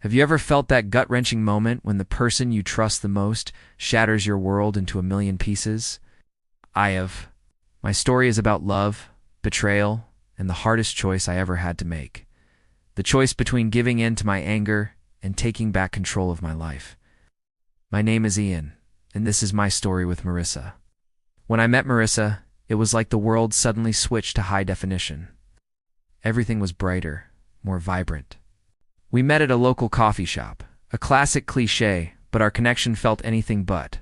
Have you ever felt that gut-wrenching moment when the person you trust the most shatters your world into a million pieces? I have. My story is about love, betrayal, and the hardest choice I ever had to make. The choice between giving in to my anger and taking back control of my life. My name is Ian, and this is my story with Marissa. When I met Marissa, it was like the world suddenly switched to high definition. Everything was brighter, more vibrant. We met at a local coffee shop, a classic cliché, but our connection felt anything but.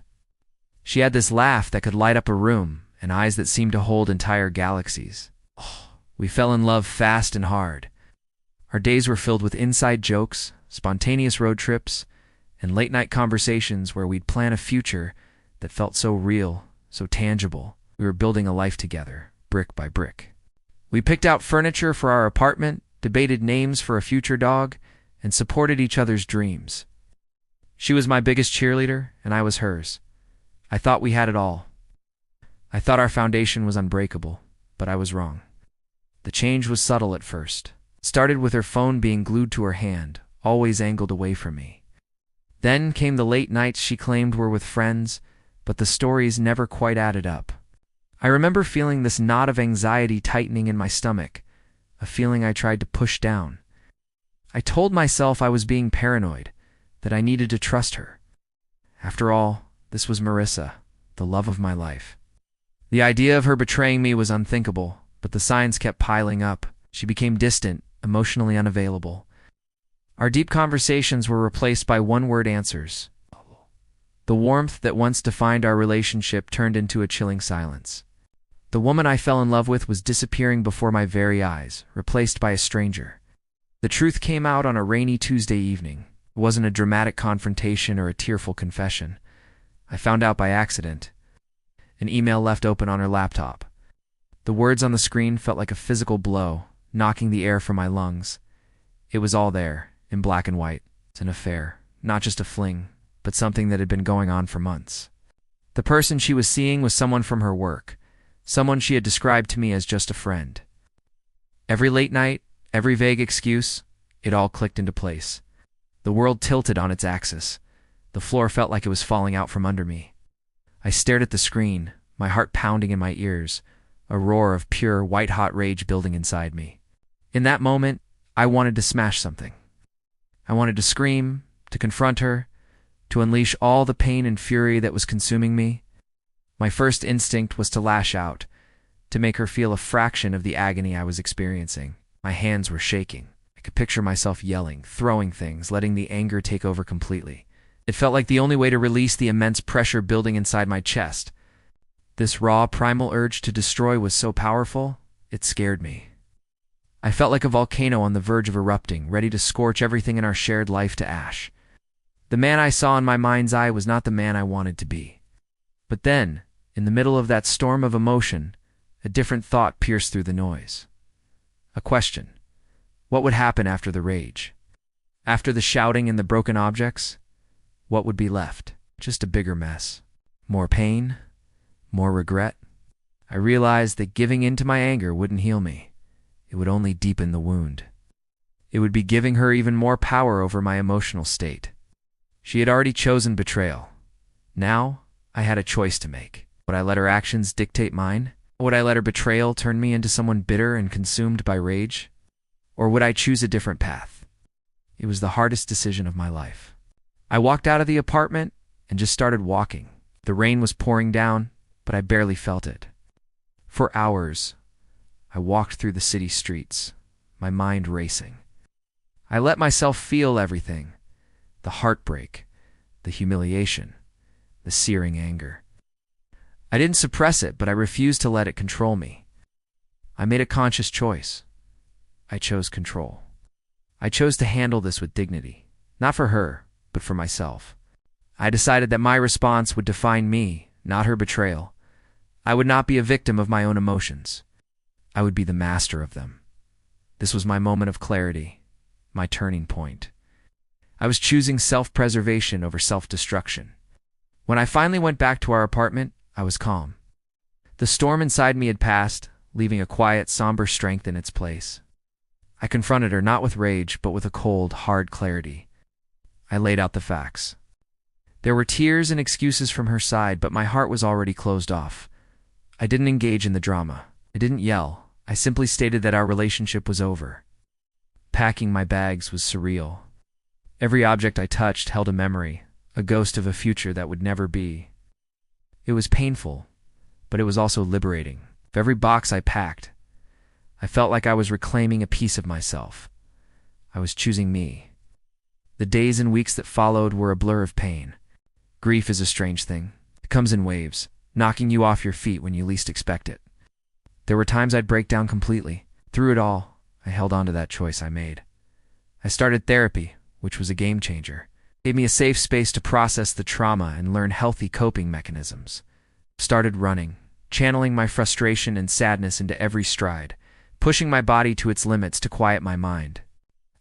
She had this laugh that could light up a room and eyes that seemed to hold entire galaxies. We fell in love fast and hard. Our days were filled with inside jokes, spontaneous road trips, and late-night conversations where we'd plan a future that felt so real, so tangible. We were building a life together, brick by brick. We picked out furniture for our apartment, debated names for a future dog, and supported each other's dreams. She was my biggest cheerleader, and I was hers. I thought we had it all. I thought our foundation was unbreakable, but I was wrong. The change was subtle at first. It started with her phone being glued to her hand, always angled away from me. Then came the late nights she claimed were with friends, but the stories never quite added up. I remember feeling this knot of anxiety tightening in my stomach, a feeling I tried to push down. I told myself I was being paranoid, that I needed to trust her. After all, this was Marissa, the love of my life. The idea of her betraying me was unthinkable, but the signs kept piling up. She became distant, emotionally unavailable. Our deep conversations were replaced by one-word answers. The warmth that once defined our relationship turned into a chilling silence. The woman I fell in love with was disappearing before my very eyes, replaced by a stranger. The truth came out on a rainy Tuesday evening. It wasn't a dramatic confrontation or a tearful confession. I found out by accident. An email left open on her laptop. The words on the screen felt like a physical blow, knocking the air from my lungs. It was all there, in black and white. It's an affair, not just a fling, but something that had been going on for months. The person she was seeing was someone from her work, someone she had described to me as just a friend. Every late night, every vague excuse, it all clicked into place. The world tilted on its axis. The floor felt like it was falling out from under me. I stared at the screen, my heart pounding in my ears, a roar of pure, white-hot rage building inside me. In that moment, I wanted to smash something. I wanted to scream, to confront her, to unleash all the pain and fury that was consuming me. My first instinct was to lash out, to make her feel a fraction of the agony I was experiencing. My hands were shaking. I could picture myself yelling, throwing things, letting the anger take over completely. It felt like the only way to release the immense pressure building inside my chest. This raw, primal urge to destroy was so powerful, it scared me. I felt like a volcano on the verge of erupting, ready to scorch everything in our shared life to ash. The man I saw in my mind's eye was not the man I wanted to be. But then, in the middle of that storm of emotion, a different thought pierced through the noise. A question. What would happen after the rage? After the shouting and the broken objects? What would be left? Just a bigger mess. More pain? More regret? I realized that giving in to my anger wouldn't heal me. It would only deepen the wound. It would be giving her even more power over my emotional state. She had already chosen betrayal. Now, I had a choice to make. Would I let her actions dictate mine? Would I let her betrayal turn me into someone bitter and consumed by rage? Or would I choose a different path? It was the hardest decision of my life. I walked out of the apartment and just started walking. The rain was pouring down, but I barely felt it. For hours, I walked through the city streets, my mind racing. I let myself feel everything: the heartbreak, the humiliation, the searing anger. I didn't suppress it, but I refused to let it control me. I made a conscious choice. I chose control. I chose to handle this with dignity, not for her, but for myself. I decided that my response would define me, not her betrayal. I would not be a victim of my own emotions. I would be the master of them. This was my moment of clarity, my turning point. I was choosing self-preservation over self-destruction. When I finally went back to our apartment, I was calm. The storm inside me had passed, leaving a quiet, somber strength in its place. I confronted her not with rage, but with a cold, hard clarity. I laid out the facts. There were tears and excuses from her side, but my heart was already closed off. I didn't engage in the drama. I didn't yell. I simply stated that our relationship was over. Packing my bags was surreal. Every object I touched held a memory, a ghost of a future that would never be. It was painful, but it was also liberating. With every box I packed, I felt like I was reclaiming a piece of myself. I was choosing me. The days and weeks that followed were a blur of pain. Grief is a strange thing. It comes in waves, knocking you off your feet when you least expect it. There were times I'd break down completely. Through it all, I held on to that choice I made. I started therapy, which was a game changer. It gave me a safe space to process the trauma and learn healthy coping mechanisms. Started running, channeling my frustration and sadness into every stride, pushing my body to its limits to quiet my mind.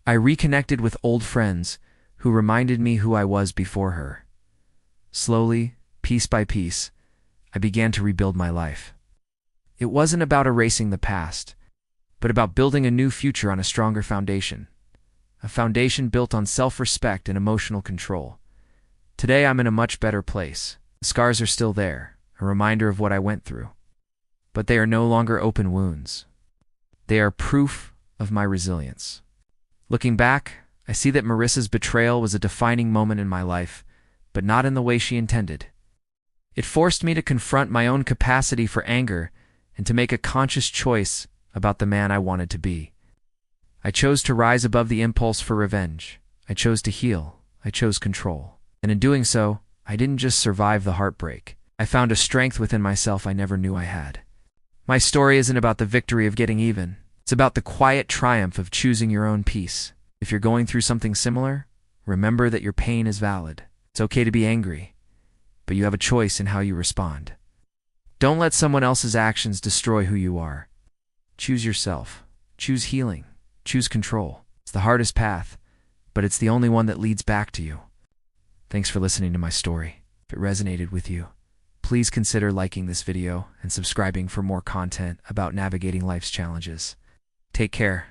I reconnected with old friends who reminded me who I was before her. Slowly, piece by piece, I began to rebuild my life. It wasn't about erasing the past, but about building a new future on a stronger foundation. A foundation built on self-respect and emotional control. Today I'm in a much better place. The scars are still there, a reminder of what I went through. But they are no longer open wounds. They are proof of my resilience. Looking back, I see that Marissa's betrayal was a defining moment in my life, but not in the way she intended. It forced me to confront my own capacity for anger and to make a conscious choice about the man I wanted to be. I chose to rise above the impulse for revenge. I chose to heal. I chose control. And in doing so, I didn't just survive the heartbreak. I found a strength within myself I never knew I had. My story isn't about the victory of getting even. It's about the quiet triumph of choosing your own peace. If you're going through something similar, remember that your pain is valid. It's okay to be angry, but you have a choice in how you respond. Don't let someone else's actions destroy who you are. Choose yourself. Choose healing. Choose control. It's the hardest path, but it's the only one that leads back to you. Thanks for listening to my story. If it resonated with you, please consider liking this video and subscribing for more content about navigating life's challenges. Take care.